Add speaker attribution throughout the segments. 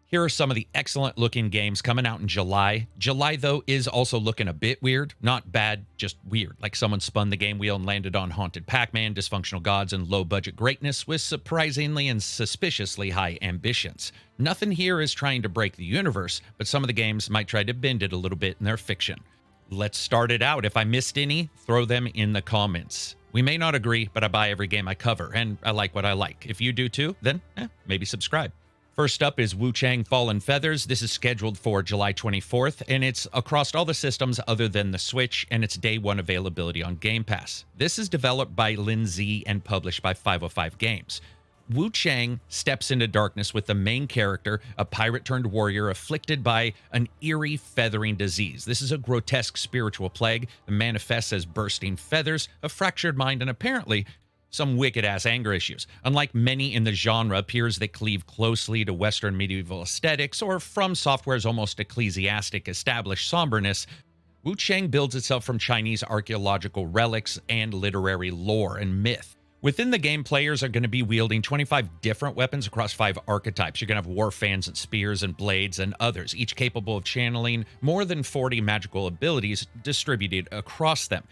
Speaker 1: Here are some of the excellent looking games coming out in July. July, though, is also looking a bit weird. Not bad, just weird. Like someone spun the game wheel and landed on Haunted Pac-Man, Dysfunctional Gods, and low-budget greatness with surprisingly and suspiciously high ambitions. Nothing here is trying to break the universe, but some of the games might try to bend it a little bit in their fiction. Let's start it out. If I missed any, throw them in the comments. We may not agree, but I buy every game I cover, and I like what I like. If you do too, then maybe subscribe. First up is Wuchang Fallen Feathers. This is scheduled for July 24th, and it's across all the systems other than the Switch, and it's day one availability on Game Pass. This is developed by Lin Z and published by 505 Games. Wuchang steps into darkness with the main character, a pirate-turned-warrior afflicted by an eerie feathering disease. This is a grotesque spiritual plague that manifests as bursting feathers, a fractured mind, and apparently some wicked-ass anger issues. Unlike many in the genre, peers that cleave closely to Western medieval aesthetics or From Software's almost ecclesiastic established somberness, Wuchang builds itself from Chinese archaeological relics and literary lore and myth. Within the game, players are going to be wielding 25 different weapons across 5 archetypes. You're going to have war fans and spears and blades and others, each capable of channeling more than 40 magical abilities distributed across them.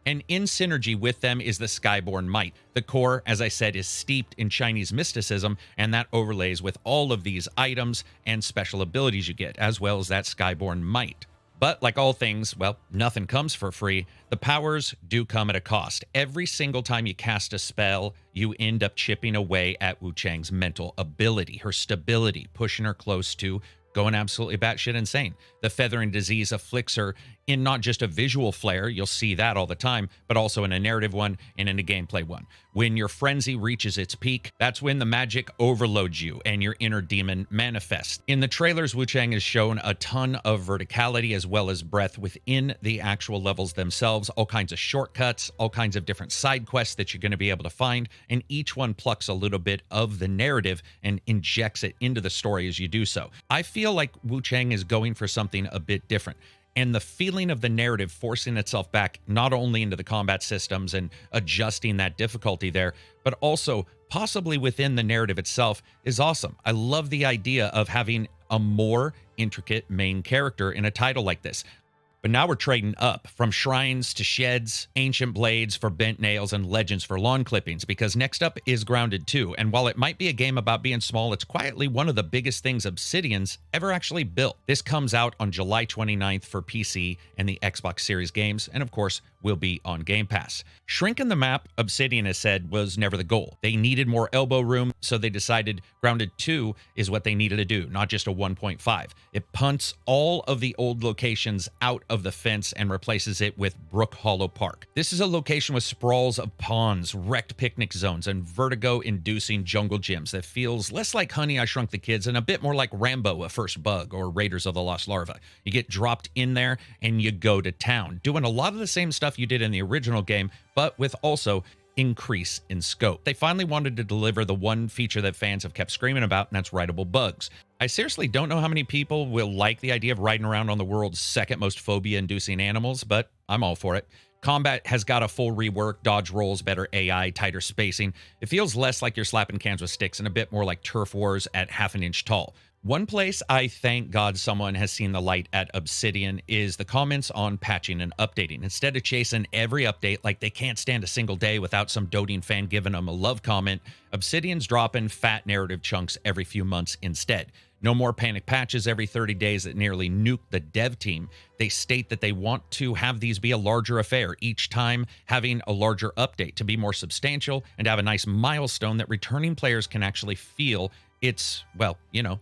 Speaker 1: And in synergy with them is the Skyborn Might. The core, as I said, is steeped in Chinese mysticism, and that overlays with all of these items and special abilities you get, as well as that Skyborn Might. But like all things, well, nothing comes for free. The powers do come at a cost. Every single time you cast a spell, you end up chipping away at Wuchang's mental ability, her stability, pushing her close to going absolutely batshit insane. The feathering disease afflicts her in not just a visual flare, you'll see that all the time, but also in a narrative one and in a gameplay one. When your frenzy reaches its peak, that's when the magic overloads you and your inner demon manifests. In the trailers, Wuchang is shown a ton of verticality as well as breadth within the actual levels themselves, all kinds of shortcuts, all kinds of different side quests that you're going to be able to find, and each one plucks a little bit of the narrative and injects it into the story as you do so. I feel like Wuchang is going for something a bit different. And the feeling of the narrative forcing itself back not only into the combat systems and adjusting that difficulty there, but also possibly within the narrative itself is awesome. I love the idea of having a more intricate main character in a title like this. But now we're trading up from shrines to sheds, ancient blades for bent nails, and legends for lawn clippings, because next up is Grounded 2. And while it might be a game about being small, it's quietly one of the biggest things Obsidian's ever actually built. This comes out on July 29th for PC and the Xbox Series games, and of course, will be on Game Pass. Shrinking the map, Obsidian has said, was never the goal. They needed more elbow room, so they decided Grounded 2 is what they needed to do, not just a 1.5. It punts all of the old locations out of the fence and replaces it with Brook Hollow Park. This is a location with sprawls of ponds, wrecked picnic zones, and vertigo-inducing jungle gyms that feels less like Honey, I Shrunk the Kids and a bit more like Rambo, A First Bug, or Raiders of the Lost Larva. You get dropped in there and you go to town, doing a lot of the same stuff you did in the original game, but with also increase in scope. They finally wanted to deliver the one feature that fans have kept screaming about, and that's rideable bugs. I seriously don't know how many people will like the idea of riding around on the world's second most phobia-inducing animals, but I'm all for it. Combat has got a full rework, dodge rolls, better AI, tighter spacing. It feels less like you're slapping cans with sticks and a bit more like turf wars at half an inch tall. One place I thank God someone has seen the light at Obsidian is the comments on patching and updating. Instead of chasing every update like they can't stand a single day without some doting fan giving them a love comment, Obsidian's dropping fat narrative chunks every few months instead. No more panic patches every 30 days that nearly nuke the dev team. They state that they want to have these be a larger affair, each time having a larger update to be more substantial and have a nice milestone that returning players can actually feel it's, well,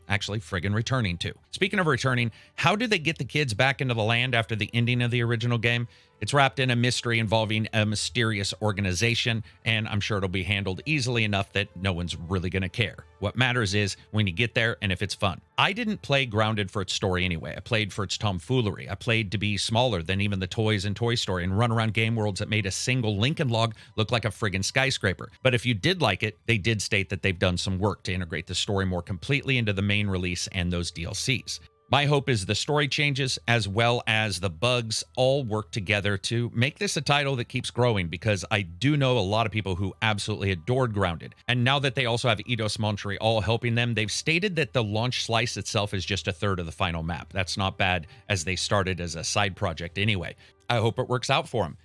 Speaker 1: actually friggin' returning to. Speaking of returning, how do they get the kids back into the land after the ending of the original game? It's wrapped in a mystery involving a mysterious organization, and I'm sure it'll be handled easily enough that no one's really going to care. What matters is when you get there and if it's fun. I didn't play Grounded for its story anyway. I played for its tomfoolery. I played to be smaller than even the toys in Toy Story and run around game worlds that made a single Lincoln log look like a friggin' skyscraper. But if you did like it, they did state that they've done some work to integrate the story more completely into the main release and those DLCs. My hope is the story changes as well as the bugs all work together to make this a title that keeps growing, because I do know a lot of people who absolutely adored Grounded. And now that they also have Eidos Montreal helping them, they've stated that the launch slice itself is just a third of the final map. That's not bad, as they started as a side project anyway. I hope it works out for them.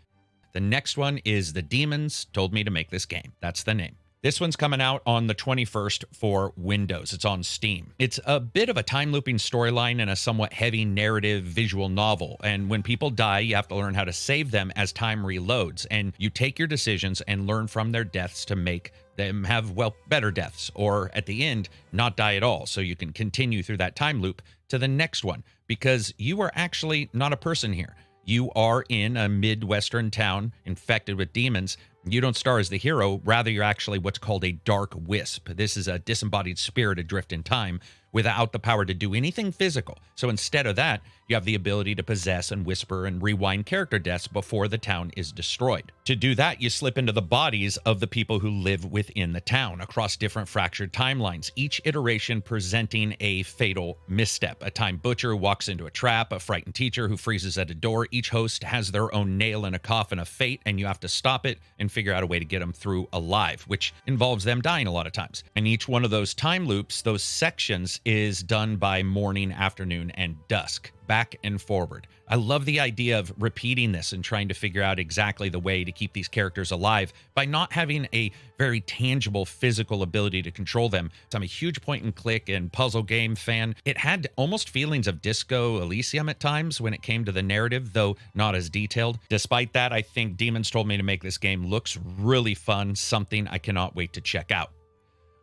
Speaker 1: The next one is The Demons Told Me to Make This Game. That's the name. This one's coming out on the 21st for Windows. It's on Steam. It's a bit of a time-looping storyline and a somewhat heavy narrative visual novel. And when people die, you have to learn how to save them as time reloads. And you take your decisions and learn from their deaths to make them have, well, better deaths. Or at the end, not die at all. So you can continue through that time loop to the next one. Because you are actually not a person here. You are in a Midwestern town infected with demons. You don't star as the hero. Rather, you're actually what's called a dark wisp. This is a disembodied spirit adrift in time without the power to do anything physical. So instead of that, you have the ability to possess and whisper and rewind character deaths before the town is destroyed. To do that, you slip into the bodies of the people who live within the town across different fractured timelines, each iteration presenting a fatal misstep. A time butcher walks into a trap, a frightened teacher who freezes at a door. Each host has their own nail in a coffin of fate, and you have to stop it and figure out a way to get them through alive, which involves them dying a lot of times. And each one of those time loops, those sections, is done by morning, afternoon, and dusk, back and forward. I love the idea of repeating this and trying to figure out exactly the way to keep these characters alive by not having a very tangible physical ability to control them. So I'm a huge point and click and puzzle game fan. It had almost feelings of Disco Elysium at times when it came to the narrative, though not as detailed. Despite that, I think Demons Told Me to Make This Game looks really fun, something I cannot wait to check out.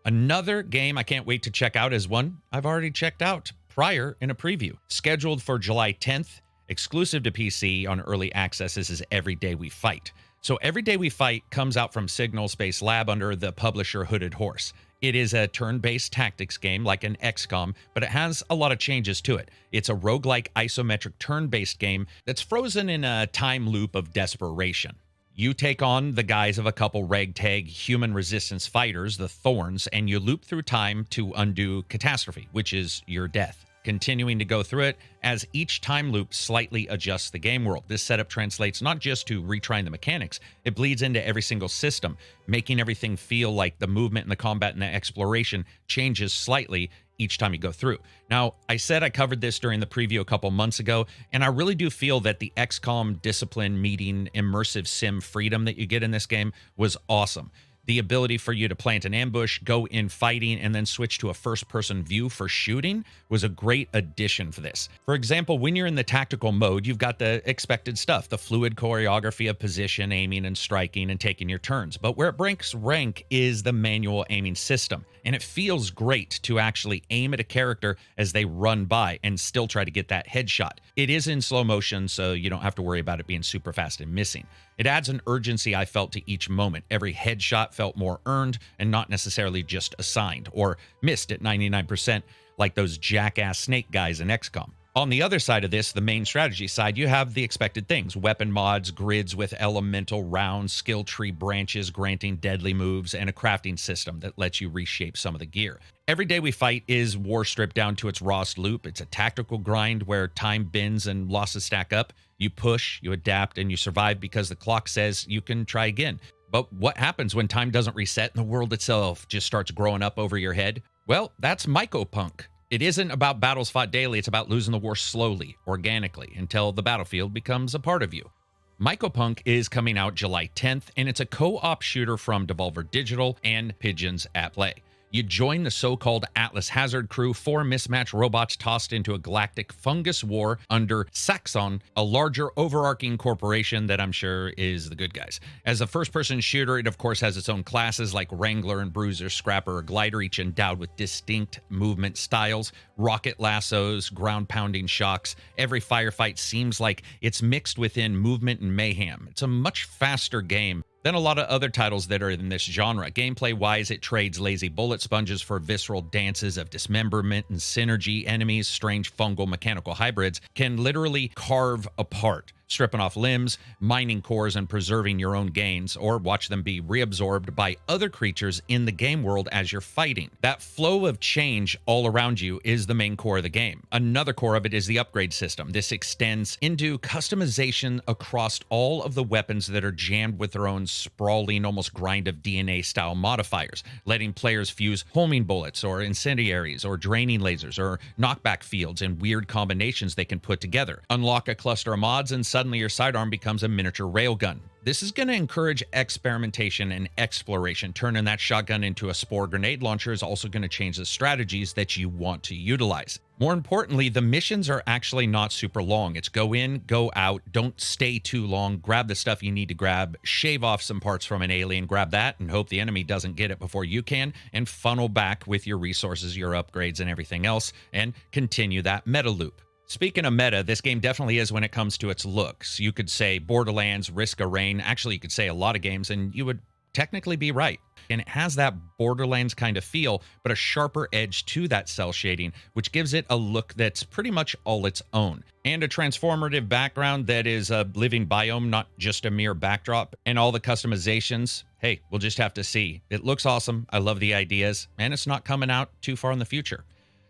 Speaker 1: Another game I can't wait to check out is one I've already checked out prior in a preview. Scheduled for July 10th, exclusive to PC on early access. This is Every Day We Fight. So Every Day We Fight comes out from Signal Space Lab under the publisher Hooded Horse. It is a turn-based tactics game like an XCOM, but it has a lot of changes to it. It's a roguelike isometric turn-based game that's frozen in a time loop of desperation. You take on the guise of a couple ragtag human resistance fighters, the Thorns, and you loop through time to undo catastrophe, which is your death. Continuing to go through it as each time loop slightly adjusts the game world. This setup translates not just to retrying the mechanics, it bleeds into every single system, making everything feel like the movement and the combat and the exploration changes slightly each time you go through. Now, I said I covered this during the preview a couple months ago, and I really do feel that the XCOM discipline meeting immersive sim freedom that you get in this game was awesome. The ability for you to plant an ambush, go in fighting, and then switch to a first-person view for shooting was a great addition for this. For example, when you're in the tactical mode, you've got the expected stuff, the fluid choreography of position, aiming, and striking, and taking your turns. But where it breaks rank is the manual aiming system. And it feels great to actually aim at a character as they run by and still try to get that headshot. It is in slow motion, so you don't have to worry about it being super fast and missing. It adds an urgency I felt to each moment. Every headshot felt more earned and not necessarily just assigned or missed at 99% like those jackass snake guys in XCOM. On the other side of this, the main strategy side, you have the expected things. Weapon mods, grids with elemental rounds, skill tree branches granting deadly moves, and a crafting system that lets you reshape some of the gear. Every Day We Fight is war stripped down to its rawest loop. It's a tactical grind where time bends and losses stack up. You push, you adapt, and you survive because the clock says you can try again. But what happens when time doesn't reset and the world itself just starts growing up over your head? Well, that's Mycopunk. It isn't about battles fought daily, it's about losing the war slowly, organically, until the battlefield becomes a part of you. Mycopunk is coming out July 10th, and it's a co-op shooter from Devolver Digital and Pigeons at Play. You join the so-called Atlas Hazard crew, 4 mismatched robots tossed into a galactic fungus war under Saxon, a larger overarching corporation that I'm sure is the good guys. As a first-person shooter, it of course has its own classes like Wrangler and Bruiser, Scrapper, or Glider, each endowed with distinct movement styles, rocket lassos, ground-pounding shocks. Every firefight seems like it's mixed within movement and mayhem. It's a much faster game than a lot of other titles that are in this genre. Gameplay-wise, it trades lazy bullet sponges for visceral dances of dismemberment and synergy. Enemies, strange fungal mechanical hybrids, can literally carve apart stripping off limbs, mining cores, and preserving your own gains, or watch them be reabsorbed by other creatures in the game world as you're fighting. That flow of change all around you is the main core of the game. Another core of it is the upgrade system. This extends into customization across all of the weapons that are jammed with their own sprawling, almost grind of DNA style modifiers, letting players fuse homing bullets or incendiaries or draining lasers or knockback fields and weird combinations they can put together. Unlock a cluster of mods and suddenly your sidearm becomes a miniature railgun. This is going to encourage experimentation and exploration. Turning that shotgun into a spore grenade launcher is also going to change the strategies that you want to utilize. More importantly, the missions are actually not super long. It's go in, go out, don't stay too long, grab the stuff you need to grab, shave off some parts from an alien, grab that, and hope the enemy doesn't get it before you can, and funnel back with your resources, your upgrades, and everything else, and continue that meta loop. Speaking of meta, this game definitely is when it comes to its looks. You could say Borderlands, Risk of Rain. Actually, you could say a lot of games, and you would technically be right. And it has that Borderlands kind of feel, but a sharper edge to that cell shading, which gives it a look that's pretty much all its own. And a transformative background that is a living biome, not just a mere backdrop. And all the customizations, hey, we'll just have to see. It looks awesome. I love the ideas, and it's not coming out too far in the future.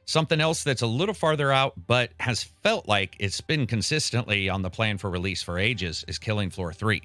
Speaker 1: Something else that's a little farther out, but has felt like it's been consistently on the plan for release for ages, is Kiling Floor 3.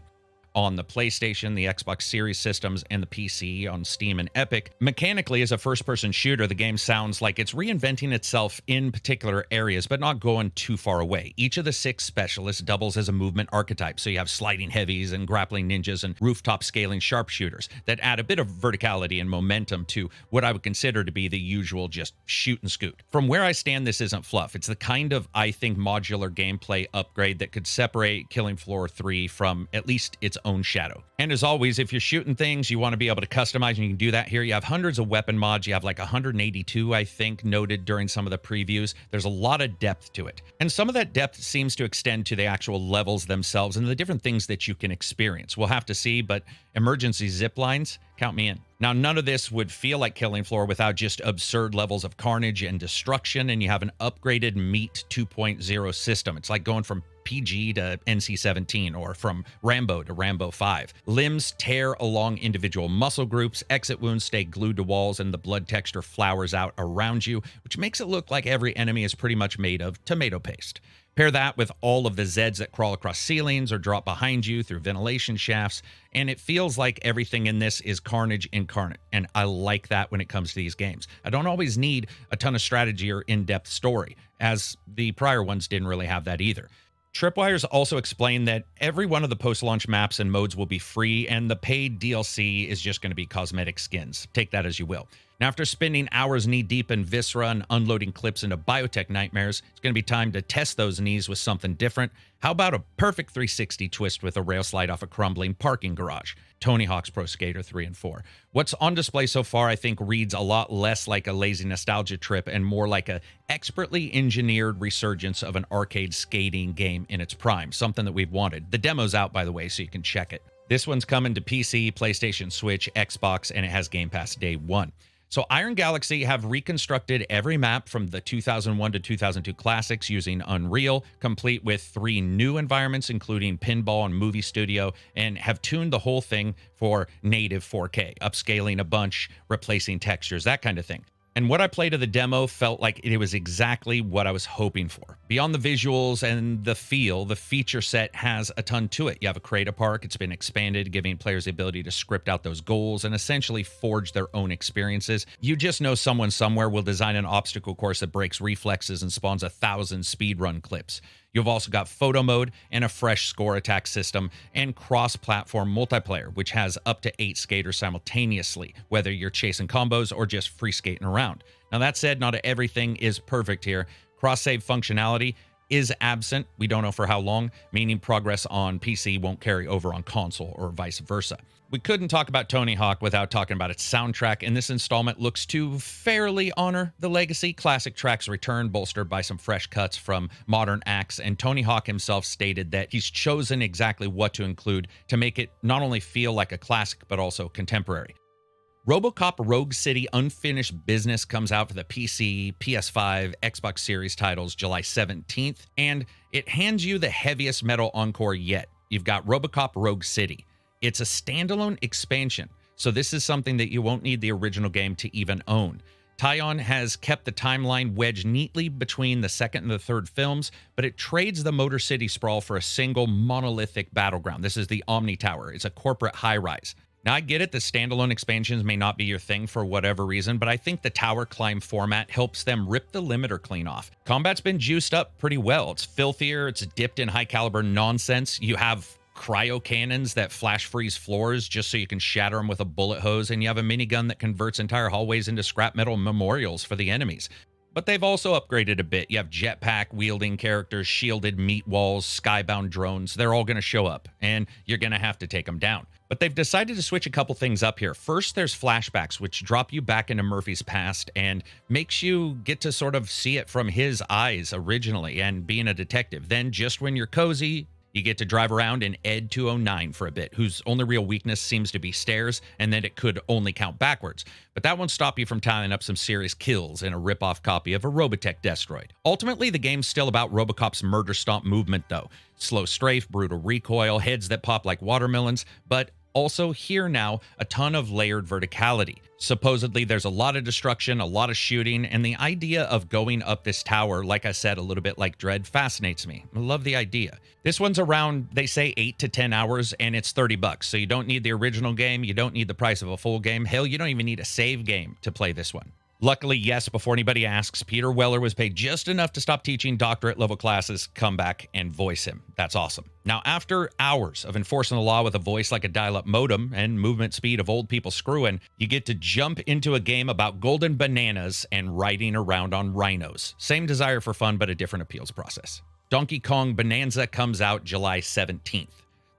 Speaker 1: On the PlayStation, the Xbox Series systems, and the PC on Steam and Epic. Mechanically, as a first-person shooter, the game sounds like it's reinventing itself in particular areas, but not going too far away. Each of the 6 specialists doubles as a movement archetype, so you have sliding heavies and grappling ninjas and rooftop scaling sharpshooters that add a bit of verticality and momentum to what I would consider to be the usual just shoot and scoot. From where I stand, this isn't fluff. It's the kind of, I think, modular gameplay upgrade that could separate Kiling Floor 3 from at least its own shadow. And as always, if you're shooting things, you want to be able to customize, and you can do that here. You have hundreds of weapon mods. You have like 182, I think, noted during some of the previews. There's a lot of depth to it. And some of that depth seems to extend to the actual levels themselves and the different things that you can experience. We'll have to see, but emergency zip lines, count me in. Now, none of this would feel like Kiling Floor without just absurd levels of carnage and destruction, and you have an upgraded Meat 2.0 system. It's like going from PG to NC-17 or from Rambo to Rambo 5. Limbs tear along individual muscle groups, exit wounds stay glued to walls, and the blood texture flowers out around you, which makes it look like every enemy is pretty much made of tomato paste. Pair that with all of the Zeds that crawl across ceilings or drop behind you through ventilation shafts, and it feels like everything in this is carnage incarnate, and I like that when it comes to these games. I don't always need a ton of strategy or in-depth story, as the prior ones didn't really have that either. Tripwire's also explained that every one of the post-launch maps and modes will be free, and the paid DLC is just going to be cosmetic skins. Take that as you will. Now, after spending hours knee-deep in Viscera and unloading clips into biotech nightmares, it's going to be time to test those knees with something different. How about a perfect 360 twist with a rail slide off a crumbling parking garage? Tony Hawk's Pro Skater 3 and 4. What's on display so far, I think, reads a lot less like a lazy nostalgia trip and more like a expertly engineered resurgence of an arcade skating game in its prime, something that we've wanted. The demo's out, by the way, so you can check it. This one's coming to PC, PlayStation, Switch, Xbox, and it has Game Pass day one. So Iron Galaxy have reconstructed every map from the 2001 to 2002 classics using Unreal, complete with 3 new environments, including Pinball and Movie Studio, and have tuned the whole thing for native 4K, upscaling a bunch, replacing textures, that kind of thing. And what I played of the demo felt like it was exactly what I was hoping for. Beyond the visuals and the feel, the feature set has a ton to it. You have a creator park. It's been expanded, giving players the ability to script out those goals and essentially forge their own experiences. You just know someone somewhere will design an obstacle course that breaks reflexes and spawns 1,000 speedrun clips. You've also got photo mode and a fresh score attack system and cross-platform multiplayer, which has up to 8 skaters simultaneously, whether you're chasing combos or just free skating around. Now, that said, not everything is perfect here. Cross-save functionality is absent. We don't know for how long, meaning progress on PC won't carry over on console or vice versa. We couldn't talk about Tony Hawk without talking about its soundtrack, and this installment looks to fairly honor the legacy. Classic tracks return, bolstered by some fresh cuts from modern acts, and Tony Hawk himself stated that he's chosen exactly what to include to make it not only feel like a classic, but also contemporary. Robocop Rogue City Unfinished Business comes out for the PC, PS5, Xbox Series titles July 17th, and it hands you the heaviest metal encore yet. You've got Robocop Rogue City. It's a standalone expansion, so this is something that you won't need the original game to even own. Tyon has kept the timeline wedged neatly between the second and the third films, but it trades the Motor City sprawl for a single monolithic battleground. This is the Omni Tower. It's a corporate high-rise. Now, I get it, the standalone expansions may not be your thing for whatever reason, but I think the tower climb format helps them rip the limiter clean off. Combat's been juiced up pretty well. It's filthier, it's dipped in high-caliber nonsense. You have cryo cannons that flash freeze floors just so you can shatter them with a bullet hose, and you have a minigun that converts entire hallways into scrap metal memorials for the enemies. But they've also upgraded a bit. You have jetpack wielding characters, shielded meat walls, skybound drones. They're all going to show up, and you're going to have to take them down. But they've decided to switch a couple things up here. First, there's flashbacks, which drop you back into Murphy's past and makes you get to sort of see it from his eyes originally and being a detective. Then just when you're cozy, you get to drive around in Ed 209 for a bit, whose only real weakness seems to be stairs, and that it could only count backwards. But that won't stop you from tying up some serious kills in a rip-off copy of a Robotech Destroid. Ultimately, the game's still about Robocop's murder stomp movement, though. Slow strafe, brutal recoil, heads that pop like watermelons, but also here now, a ton of layered verticality. Supposedly, there's a lot of destruction, a lot of shooting, and the idea of going up this tower, like I said, a little bit like Dread, fascinates me. I love the idea. This one's around, they say, 8 to 10 hours, and it's $30, so you don't need the original game, you don't need the price of a full game. Hell, you don't even need a save game to play this one. Luckily, yes, before anybody asks, Peter Weller was paid just enough to stop teaching doctorate level classes, come back and voice him. That's awesome. Now, after hours of enforcing the law with a voice like a dial-up modem and movement speed of old people screwing, you get to jump into a game about golden bananas and riding around on rhinos. Same desire for fun, but a different appeals process. Donkey Kong Bananza comes out July 17th.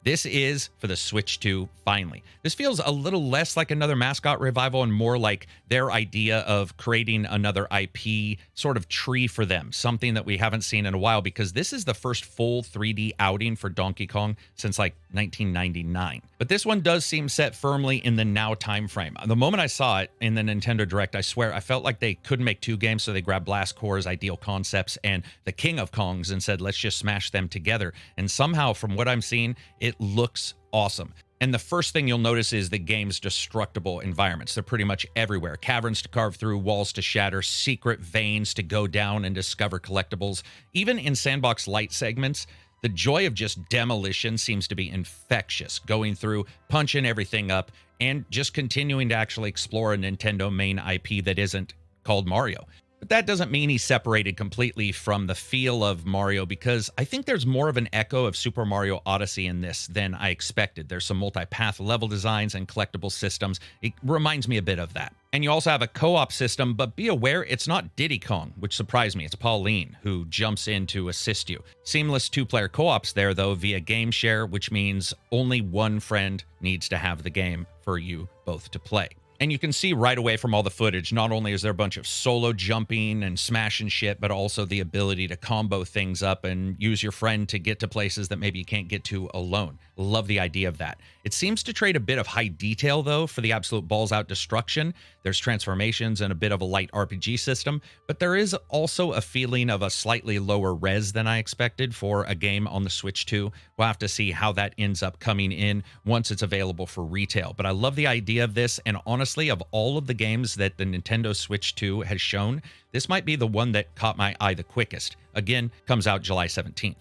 Speaker 1: This is for the Switch 2, finally. This feels a little less like another mascot revival and more like their idea of creating another IP sort of tree for them, something that we haven't seen in a while, because this is the first full 3D outing for Donkey Kong since like 1999. But this one does seem set firmly in the now time frame. The moment I saw it in the Nintendo Direct, I swear I felt like they couldn't make two games, so they grabbed Blast Core's Ideal Concepts and the King of Kongs and said, let's just smash them together. And somehow, from what I'm seeing, it looks awesome. And the first thing you'll notice is the game's destructible environments. They're pretty much everywhere. Caverns to carve through, walls to shatter, secret veins to go down and discover collectibles. Even in sandbox light segments, the joy of just demolition seems to be infectious, going through, punching everything up, and just continuing to actually explore a Nintendo main IP that isn't called Mario. But that doesn't mean he's separated completely from the feel of Mario, because I think there's more of an echo of Super Mario Odyssey in this than I expected. There's some multi-path level designs and collectible systems. It reminds me a bit of that. And you also have a co-op system, but be aware it's not Diddy Kong, which surprised me. It's Pauline who jumps in to assist you. Seamless two-player co-ops there, though, via game share, which means only one friend needs to have the game for you both to play. And you can see right away from all the footage, not only is there a bunch of solo jumping and smashing shit, but also the ability to combo things up and use your friend to get to places that maybe you can't get to alone. Love the idea of that. It seems to trade a bit of high detail, though, for the absolute balls-out destruction. There's transformations and a bit of a light RPG system, but there is also a feeling of a slightly lower res than I expected for a game on the Switch 2. We'll have to see how that ends up coming in once it's available for retail. But I love the idea of this, and honestly, of all of the games that the Nintendo Switch 2 has shown, this might be the one that caught my eye the quickest. Again, comes out July 17th.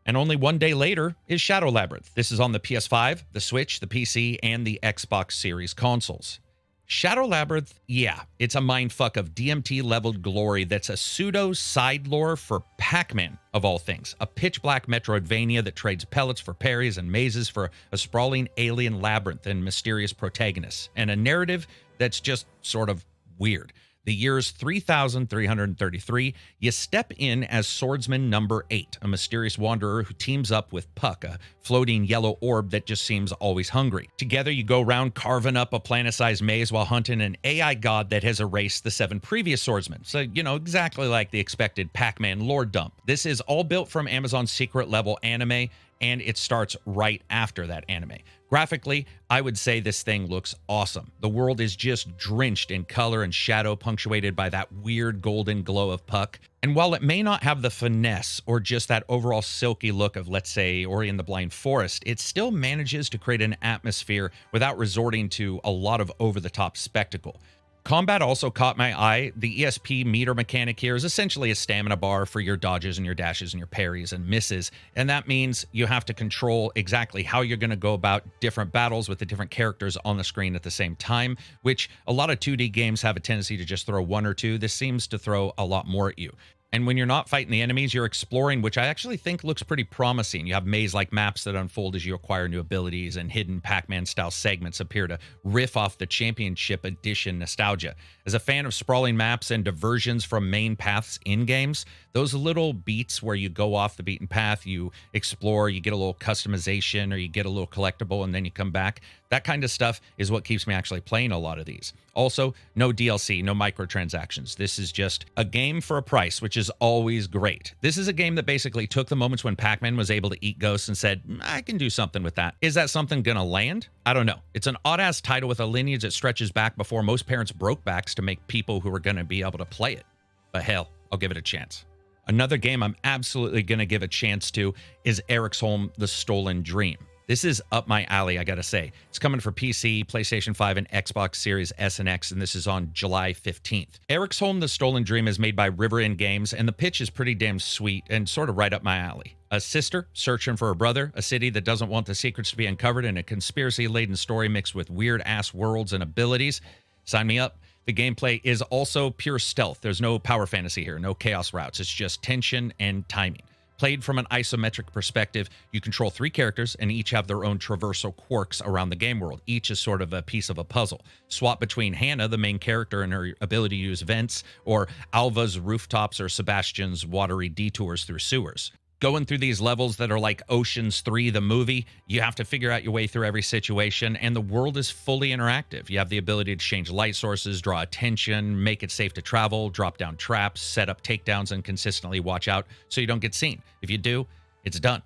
Speaker 1: And only one day later is Shadow Labyrinth. This is on the PS5, the Switch, the PC, and the Xbox Series consoles. Shadow Labyrinth, yeah, it's a mindfuck of DMT-leveled glory that's a pseudo-side lore for Pac-Man, of all things. A pitch-black Metroidvania that trades pellets for parries and mazes for a sprawling alien labyrinth and mysterious protagonists. And a narrative that's just sort of weird. The year's 3,333, you step in as swordsman number 8, a mysterious wanderer who teams up with Puck, a floating yellow orb that just seems always hungry. Together, you go around carving up a planet-sized maze while hunting an AI god that has erased the 7 previous swordsmen. So, exactly like the expected Pac-Man lore dump. This is all built from Amazon's secret level anime, and it starts right after that anime. Graphically, I would say this thing looks awesome. The world is just drenched in color and shadow, punctuated by that weird golden glow of Puck. And while it may not have the finesse or just that overall silky look of, let's say, Ori and the Blind Forest, it still manages to create an atmosphere without resorting to a lot of over-the-top spectacle. Combat also caught my eye. The ESP meter mechanic here is essentially a stamina bar for your dodges and your dashes and your parries and misses, and that means you have to control exactly how you're going to go about different battles with the different characters on the screen at the same time, which a lot of 2D games have a tendency to just throw one or two. This seems to throw a lot more at you. And when you're not fighting the enemies, you're exploring, which I actually think looks pretty promising. You have maze-like maps that unfold as you acquire new abilities, and hidden Pac-Man-style segments appear to riff off the Championship Edition nostalgia. As a fan of sprawling maps and diversions from main paths in games, those little beats where you go off the beaten path, you explore, you get a little customization, or you get a little collectible, and then you come back, that kind of stuff is what keeps me actually playing a lot of these. Also, no DLC, no microtransactions. This is just a game for a price, which is always great. This is a game that basically took the moments when Pac-Man was able to eat ghosts and said, I can do something with that. Is that something gonna land? I don't know. It's an odd-ass title with a lineage that stretches back before most parents broke backs to make people who were gonna be able to play it. But hell, I'll give it a chance. Another game I'm absolutely gonna give a chance to is Eriksholm: The Stolen Dream. This is up my alley, I gotta say. It's coming for PC, PlayStation 5, and Xbox Series S and X, and this is on July 15th. Eriksholm: The Stolen Dream is made by River Inn Games, and the pitch is pretty damn sweet and sort of right up my alley. A sister searching for her brother, a city that doesn't want the secrets to be uncovered, and a conspiracy-laden story mixed with weird-ass worlds and abilities. Sign me up. The gameplay is also pure stealth. There's no power fantasy here, no chaos routes. It's just tension and timing. Played from an isometric perspective, you control 3 characters and each have their own traversal quirks around the game world. Each is sort of a piece of a puzzle. Swap between Hannah, the main character, and her ability to use vents, or Alva's rooftops or Sebastian's watery detours through sewers. Going through these levels that are like Ocean's 3, the movie, you have to figure out your way through every situation, and the world is fully interactive. You have the ability to change light sources, draw attention, make it safe to travel, drop down traps, set up takedowns, and consistently watch out so you don't get seen. If you do, it's done.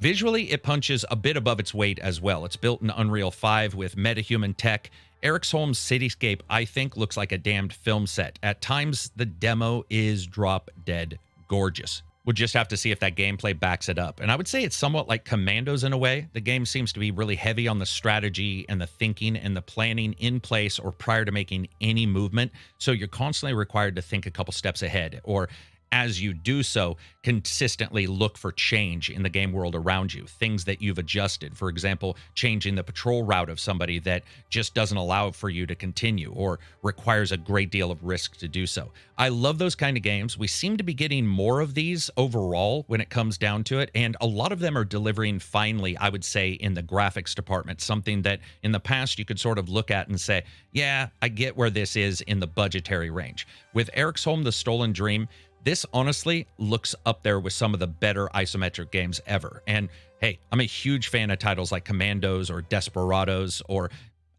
Speaker 1: Visually, it punches a bit above its weight as well. It's built in Unreal 5 with metahuman tech. Eriksholm's cityscape, I think, looks like a damned film set. At times, the demo is drop-dead gorgeous. We'll just have to see if that gameplay backs it up. And I would say it's somewhat like Commandos in a way. The game seems to be really heavy on the strategy and the thinking and the planning in place or prior to making any movement. So you're constantly required to think a couple steps ahead, or as you do so, consistently look for change in the game world around you, things that you've adjusted. For example, changing the patrol route of somebody that just doesn't allow for you to continue or requires a great deal of risk to do so. I love those kind of games. We seem to be getting more of these overall when it comes down to it, and a lot of them are delivering finally, I would say, in the graphics department, something that in the past you could sort of look at and say, yeah, I get where this is in the budgetary range. With Eriksholm: The Stolen Dream, this honestly looks up there with some of the better isometric games ever. And hey, I'm a huge fan of titles like Commandos or Desperados or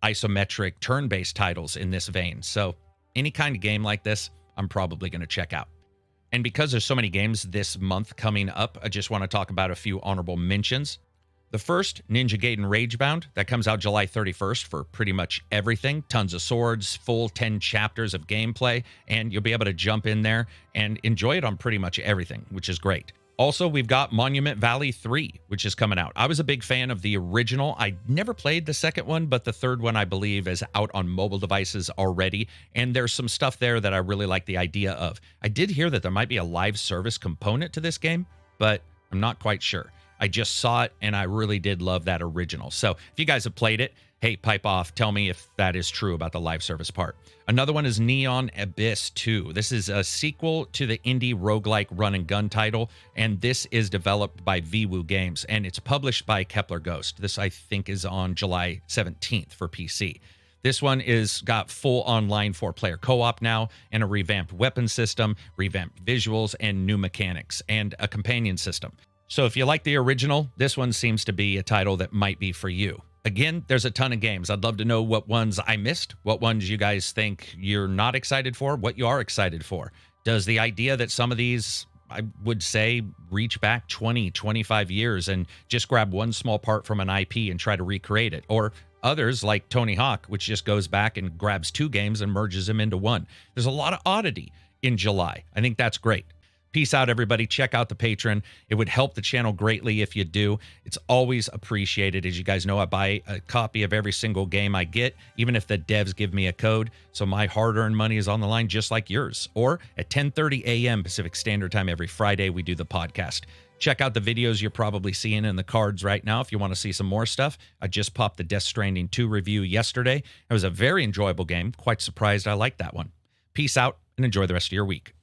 Speaker 1: isometric turn-based titles in this vein. So any kind of game like this, I'm probably going to check out. And because there's so many games this month coming up, I just want to talk about a few honorable mentions. The first, Ninja Gaiden Ragebound, that comes out July 31st for pretty much everything. Tons of swords, full 10 chapters of gameplay, and you'll be able to jump in there and enjoy it on pretty much everything, which is great. Also, we've got Monument Valley 3, which is coming out. I was a big fan of the original. I never played the second one, but the third one, I believe, is out on mobile devices already, and there's some stuff there that I really like the idea of. I did hear that there might be a live service component to this game, but I'm not quite sure. I just saw it, and I really did love that original. So if you guys have played it, hey, pipe off. Tell me if that is true about the live service part. Another one is Neon Abyss 2. This is a sequel to the indie roguelike run-and-gun title, and this is developed by VWoo Games, and it's published by Kepler Ghost. This, I think, is on July 17th for PC. This one is got full online 4-player co-op now, and a revamped weapon system, revamped visuals, and new mechanics, and a companion system. So if you like the original, this one seems to be a title that might be for you. Again, there's a ton of games. I'd love to know what ones I missed, what ones you guys think you're not excited for, what you are excited for. Does the idea that some of these I would say reach back 20, 25 years and just grab one small part from an IP and try to recreate it. Or others like Tony Hawk, which just goes back and grabs 2 games and merges them into one. There's a lot of oddity in July. I think that's great. Peace out, everybody. Check out the Patreon. It would help the channel greatly if you do. It's always appreciated. As you guys know, I buy a copy of every single game I get, even if the devs give me a code. So my hard-earned money is on the line just like yours. Or at 10:30 a.m. Pacific Standard Time every Friday, we do the podcast. Check out the videos you're probably seeing in the cards right now if you want to see some more stuff. I just popped the Death Stranding 2 review yesterday. It was a very enjoyable game. Quite surprised I liked that one. Peace out and enjoy the rest of your week.